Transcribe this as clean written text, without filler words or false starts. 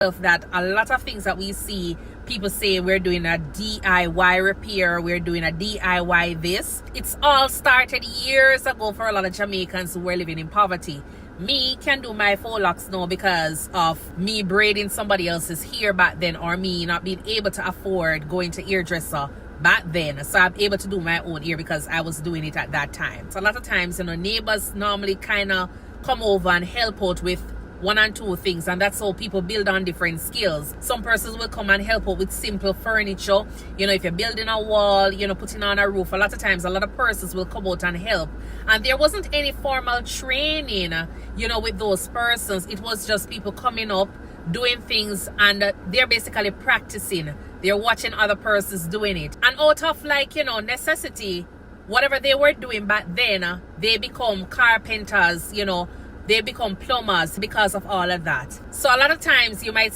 that a lot of things that we see, people say we're doing a DIY repair, we're doing a DIY this. It's all started years ago for a lot of Jamaicans who were living in poverty. Me can do my faux locks now because of me braiding somebody else's hair back then, or me not being able to afford going to hairdresser back then. So I'm able to do my own hair because I was doing it at that time. So a lot of times, neighbors normally kind of come over and help out with one and two things, and that's how people build on different skills. Some persons will come and help out with simple furniture. If you're building a wall, putting on a roof, a lot of times a lot of persons will come out and help. And there wasn't any formal training, with those persons. It was just people coming up, doing things, and they're basically practicing. They're watching other persons doing it. And out of necessity, whatever they were doing back then, they become carpenters, they become plumbers because of all of that. So a lot of times you might